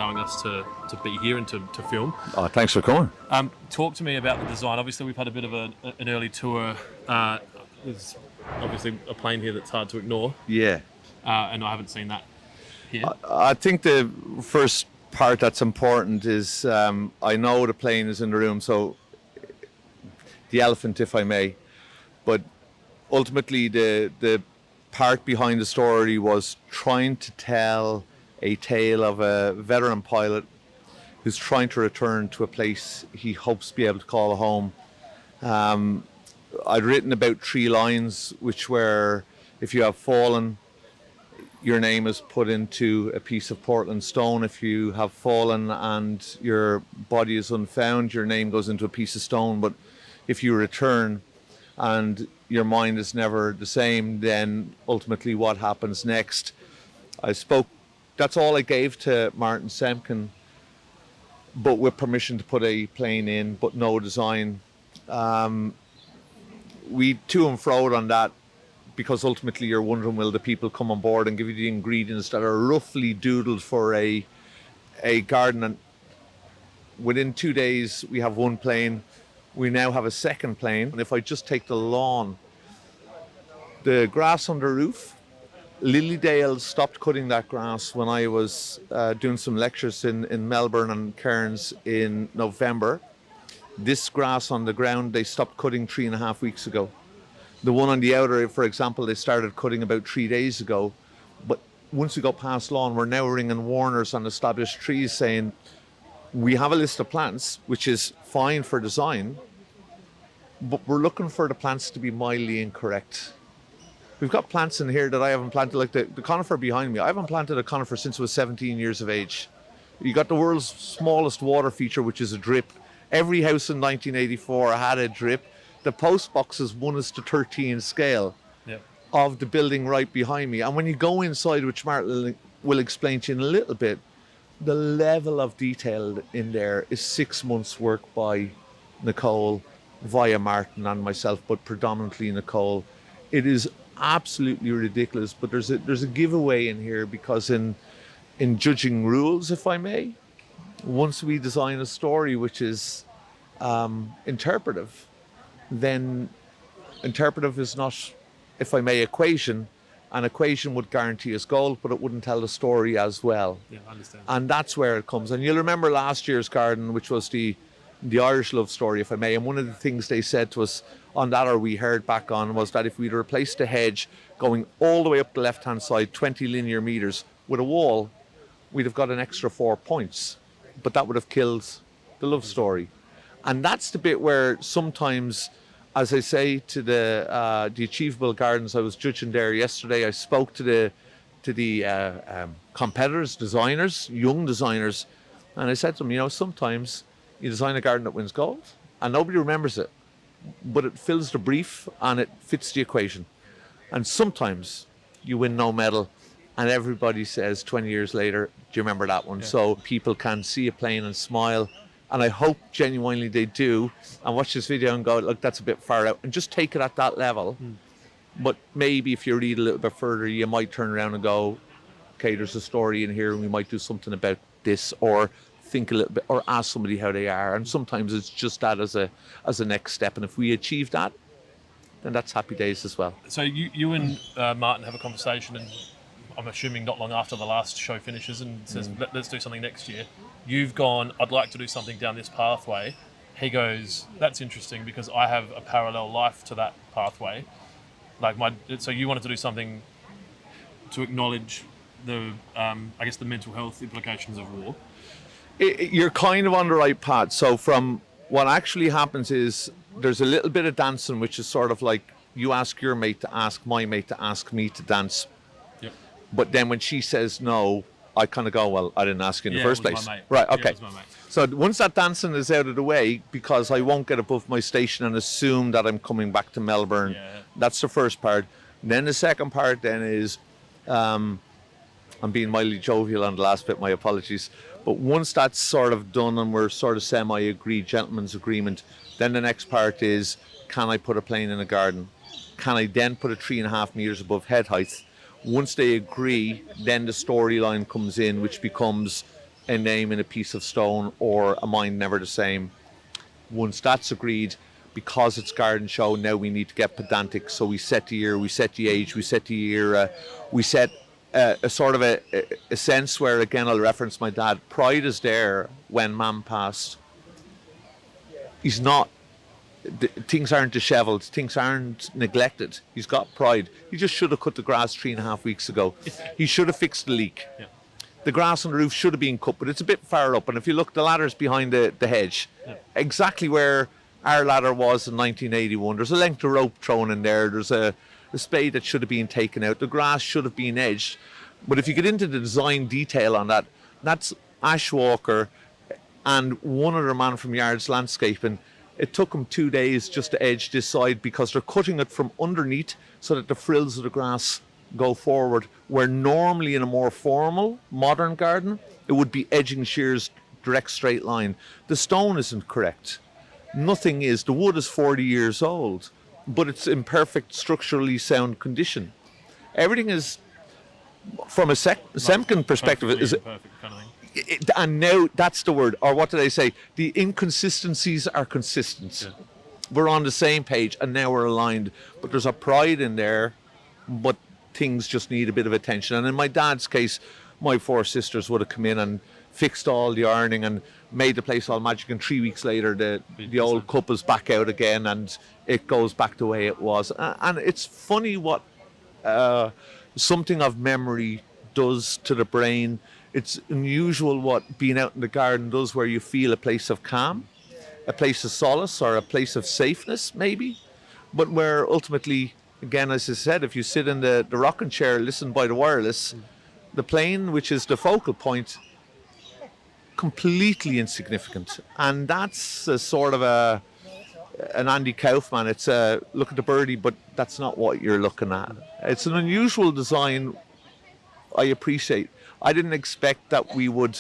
allowing us to be here and to film. Oh, thanks for coming. Talk to me about the design. Obviously, we've had a bit of an early tour. There's obviously a plane here that's hard to ignore. Yeah. And I haven't seen that here. I think the first part that's important is I know the plane is in the room, so the elephant, if I may, but ultimately the part behind the story was trying to tell a tale of a veteran pilot who's trying to return to a place he hopes to be able to call a home. I'd written about 3 lines, which were, if you have fallen, your name is put into a piece of Portland stone. If you have fallen and your body is unfound, your name goes into a piece of stone. But if you return and your mind is never the same, then ultimately what happens next? That's all I gave to Martin Semken, but with permission to put a plane in, but no design. We to and fro on that, because ultimately you're wondering, will the people come on board and give you the ingredients that are roughly doodled for a garden? And within 2 days, we have 1 plane. We now have a 2nd plane. And if I just take the lawn, the grass on the roof, Lilydale stopped cutting that grass when I was doing some lectures in Melbourne and Cairns in November. This grass on the ground, they stopped cutting 3.5 weeks ago. The one on the outer, for example, they started cutting about 3 days ago. But once we go past lawn, we're now ringing warners on established trees saying, we have a list of plants, which is fine for design, but we're looking for the plants to be mildly incorrect. We've got plants in here that I haven't planted, like the conifer behind me. I haven't planted a conifer since I was 17 years of age. You got the world's smallest water feature, which is a drip. Every house in 1984 had a drip. The post boxes 1:13 scale of the building right behind me. And when you go inside, which Martin will explain to you in a little bit, the level of detail in there is 6 months' work by Nicole via Martin and myself, but predominantly Nicole. It is absolutely ridiculous, but there's a giveaway in here, because in judging rules, if I may, once we design a story which is interpretive, then interpretive is not, if I may, equation. An equation would guarantee us gold, but it wouldn't tell the story as well. Yeah, I understand. And that's where it comes. And you'll remember last year's garden, which was the Irish love story, if I may. And one of the things they said to us on that, or we heard back on, was that if we'd replaced the hedge going all the way up the left-hand side, 20 linear meters, with a wall, we'd have got an extra 4 points. But that would have killed the love story. And that's the bit where sometimes, as I say to the Achievable Gardens, I was judging there yesterday. I spoke to the competitors, designers, young designers, and I said to them, sometimes you design a garden that wins gold, and nobody remembers it, but it fills the brief and it fits the equation. And sometimes you win no medal, and everybody says 20 years later, do you remember that one? Yeah. So people can see a plane and smile. And I hope genuinely they do, and watch this video and go, look, that's a bit far out, and just take it at that level. But maybe if you read a little bit further, you might turn around and go, okay, there's a story in here and we might do something about this, or think a little bit, or ask somebody how they are. And sometimes it's just that as a next step. And if we achieve that, then that's happy days as well. So you and Martin have a conversation, and I'm assuming not long after the last show finishes, and says, let's do something next year. You've gone, I'd like to do something down this pathway. He goes, that's interesting, because I have a parallel life to that pathway. So you wanted to do something to acknowledge the mental health implications of war. You're kind of on the right path. So from what actually happens is there's a little bit of dancing, which is sort of like you ask your mate to ask my mate to ask me to dance. Yep. But then when she says no, I kind of go, well, I didn't ask you in the first place. Right, okay. Yeah, so once that dancing is out of the way, because I won't get above my station and assume that I'm coming back to Melbourne, that's the first part. And then the second part then is, I'm being mildly jovial on the last bit, my apologies. But once that's sort of done and we're sort of semi-agreed, gentleman's agreement, then the next part is, can I put a plane in a garden? Can I then put it 3.5 meters above head height? Once they agree, then the storyline comes in, which becomes a name in a piece of stone or a mind never the same. Once that's agreed, because it's garden show, now we need to get pedantic. So we set the year, we set the age, we set the era, we set a sort of a sense where, again, I'll reference my dad. Pride is there when Mam passed. He's not, things aren't dishevelled, things aren't neglected. He's got pride. He just should have cut the grass 3.5 weeks ago. He should have fixed the leak. Yeah. The grass on the roof should have been cut, but it's a bit far up. And if you look, the ladder's behind the hedge, exactly where our ladder was in 1981. There's a length of rope thrown in there. There's a spade that should have been taken out. The grass should have been edged. But if you get into the design detail on that, that's Ash Walker and one other man from Yards Landscaping. It took them 2 days just to edge this side because they're cutting it from underneath so that the frills of the grass go forward, where normally in a more formal, modern garden, it would be edging shears, direct straight line. The stone isn't correct. Nothing is. The wood is 40 years old, but it's in perfect structurally sound condition. Everything is, from a Semken perspective, is perfect kind of thing. And now that's the word, or what did I say? The inconsistencies are consistent. Yeah. We're on the same page, and now we're aligned. But there's a pride in there, but things just need a bit of attention. And in my dad's case, my 4 sisters would have come in and fixed all the ironing and made the place all magic. And 3 weeks later, the old cup is back out again, and it goes back the way it was. And it's funny what something of memory does to the brain. It's unusual what being out in the garden does, where you feel a place of calm, a place of solace, or a place of safeness, maybe. But where ultimately, again, as I said, if you sit in the rocking chair, listen by the wireless, the plane, which is the focal point, completely insignificant. And that's a sort of an Andy Kaufman. It's a look at the birdie, but that's not what you're looking at. It's an unusual design. I appreciate. I didn't expect that we would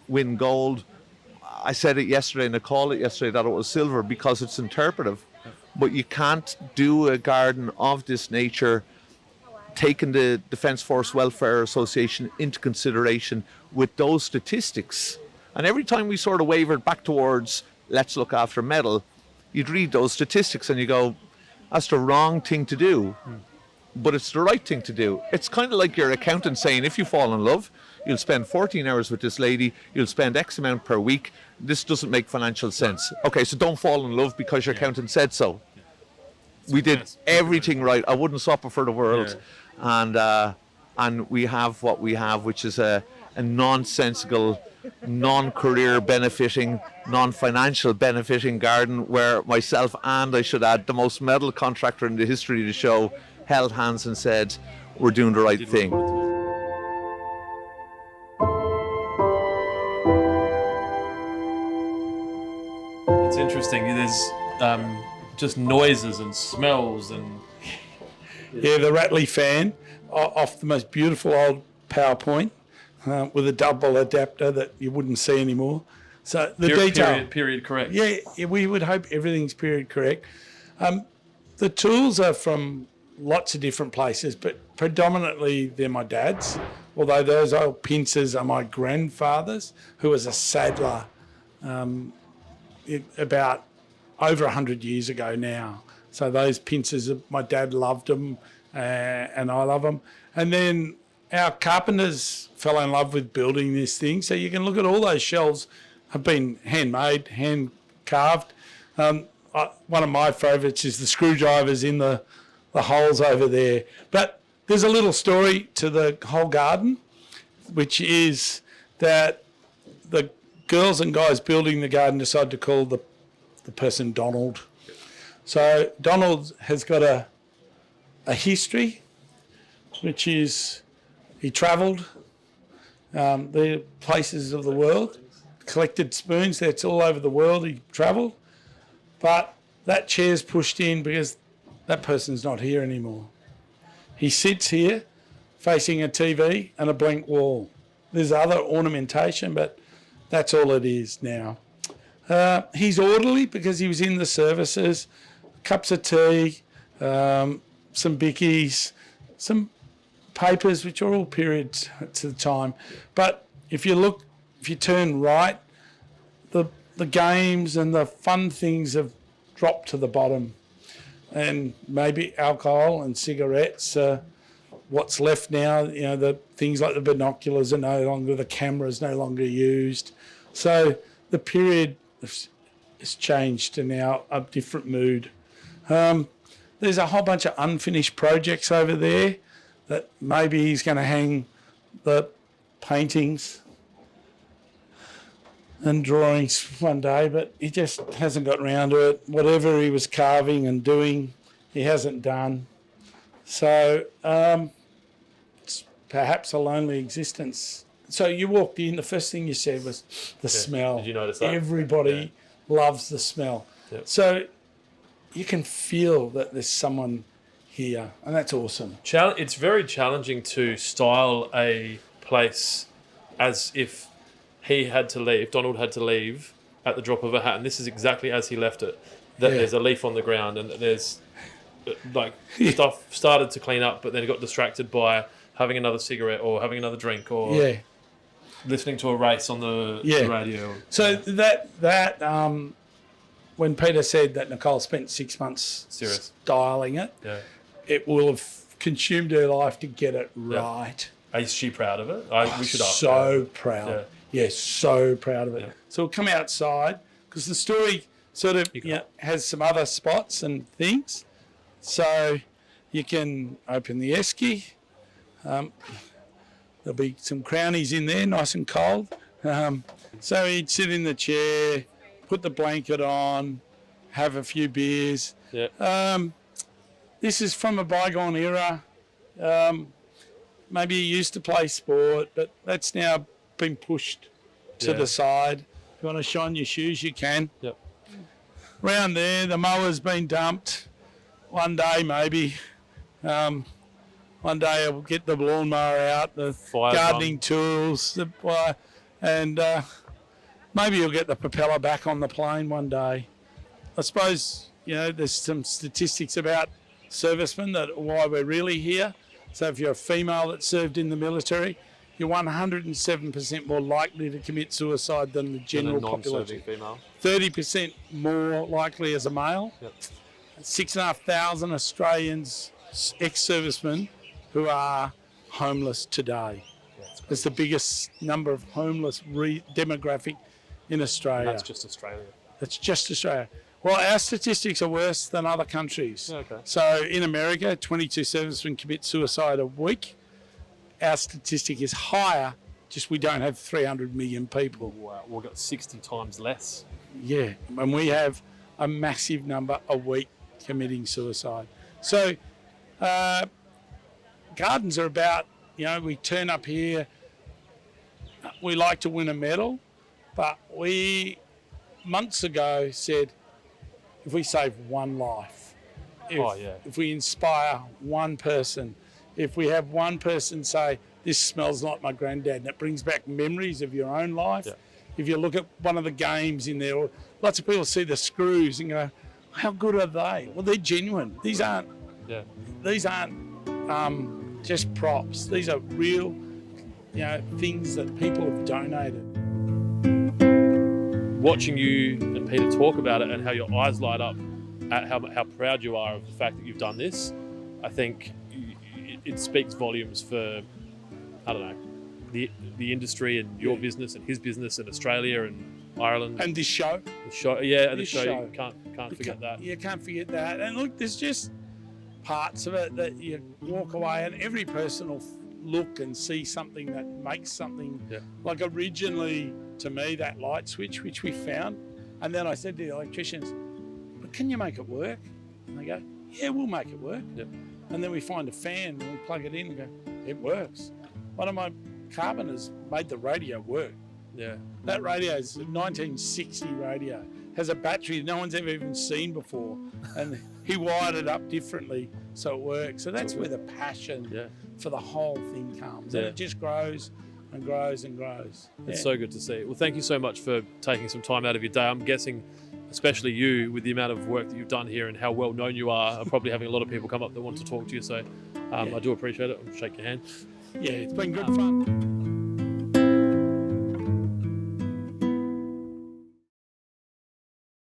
win gold. I said it yesterday, and I called it yesterday, that it was silver because it's interpretive. But you can't do a garden of this nature taking the Defence Force Welfare Association into consideration with those statistics. And every time we sort of wavered back towards let's look after metal, you'd read those statistics and you go, that's the wrong thing to do. But it's the right thing to do. It's kind of like your accountant saying, if you fall in love, you'll spend 14 hours with this lady, you'll spend X amount per week. This doesn't make financial sense. Okay, so don't fall in love because your accountant said so. We did everything right. I wouldn't swap it for the world. And we have what we have, which is a nonsensical, non-career benefiting, non-financial benefiting garden where myself and, I should add, the most medal contractor in the history of the show held hands and said, we're doing the right thing. It's interesting. There's just noises and smells and... Yeah, the Ratley fan off the most beautiful old PowerPoint with a double adapter that you wouldn't see anymore. So the detail... Period correct. Yeah, we would hope everything's period correct. The tools are from lots of different places, but predominantly they're my dad's, although those old pincers are my grandfather's, who was a saddler about over 100 years ago now. So those pincers, my dad loved them and I love them. And then our carpenters fell in love with building this thing. So you can look at all those shelves have been handmade, hand carved. One of my favourites is the screwdrivers in the holes over there. But there's a little story to the whole garden, which is that the girls and guys building the garden decided to call the person Donald. So Donald has got a history, which is he travelled the places of the world, collected spoons. That's all over the world. He travelled. But that chair's pushed in because that person's not here anymore. He sits here facing a TV and a blank wall. There's other ornamentation, but that's all it is now. He's orderly because he was in the services, cups of tea, some bickies, some papers, which are all periods to the time. But if you turn right, the games and the fun things have dropped to the bottom, and maybe alcohol and cigarettes. What's left now, the things like the binoculars are no longer, the camera's no longer used. So the period has changed to now a different mood. There's a whole bunch of unfinished projects over there that maybe he's going to hang the paintings and drawings one day, but he just hasn't got round to it. Whatever he was carving and doing, he hasn't done. So it's perhaps a lonely existence. So you walked in, the first thing you said was the smell. Did you notice that? Everybody loves the smell. Yep. So you can feel that there's someone here, and that's awesome. It's very challenging to style a place as if Donald had to leave at the drop of a hat, and this is exactly as he left it. That there's a leaf on the ground, and there's stuff started to clean up, but then it got distracted by having another cigarette or having another drink or listening to a race on the radio. So that when Peter said that Nicole spent 6 months styling it, it will have consumed her life to get it right. Is she proud of it? We should ask. So proud. Yeah, so proud of it. Yeah. So we'll come outside because the story sort of has some other spots and things. So you can open the esky. There'll be some crownies in there, nice and cold. So he'd sit in the chair, put the blanket on, have a few beers. Yeah. This is from a bygone era. Maybe he used to play sport, but that's now been pushed to the side. If you want to shine your shoes, you can. Yep. Round there, the mower's been dumped. One day, maybe. One day I'll get the lawnmower out, the gardening tools, and maybe you'll get the propeller back on the plane one day. I suppose, there's some statistics about servicemen that why we're really here. So if you're a female that served in the military, you're 107% more likely to commit suicide than the general population. Female. 30% more likely as a male. Yep. 6,500 Australians, ex-servicemen, who are homeless today. It's the biggest number of homeless demographic in Australia. And that's just Australia. That's just Australia. Well, our statistics are worse than other countries. Okay. So in America, 22 servicemen commit suicide a week. Our statistic is higher, just we don't have 300 million people. Wow, we've got 60 times less. Yeah, and we have a massive number a week committing suicide. So gardens are about, we turn up here, we like to win a medal, but we months ago said, if we save one life, if we inspire one person, if we have one person say, this smells like my granddad, and it brings back memories of your own life. Yeah. If you look at one of the games in there, lots of people see the screws and go, how good are they? Well, they're genuine. These aren't just props. These are real, things that people have donated. Watching you and Peter talk about it and how your eyes light up at how proud you are of the fact that you've done this, I think it speaks volumes for, the industry and your business and his business and Australia and Ireland. And this show. The show. You can't forget that. You can't forget that. And look, there's just parts of it that you walk away and every person will look and see something that makes something. Yeah. Like originally, to me, that light switch, which we found. And then I said to the electricians, but can you make it work? And they go, yeah, we'll make it work. Yep. And then we find a fan and we plug it in and go, it works. One of my carpenters made the radio work. Yeah. That radio is a 1960 radio. Has a battery no one's ever even seen before. And he wired it up differently so it works. So that's where the passion for the whole thing comes. And it just grows and grows and grows. It's so good to see. Well, thank you so much for taking some time out of your day. I'm guessing, especially you, with the amount of work that you've done here and how well known you are probably having a lot of people come up that want to talk to you. So I do appreciate it. I'll shake your hand. Yeah, it's been good fun.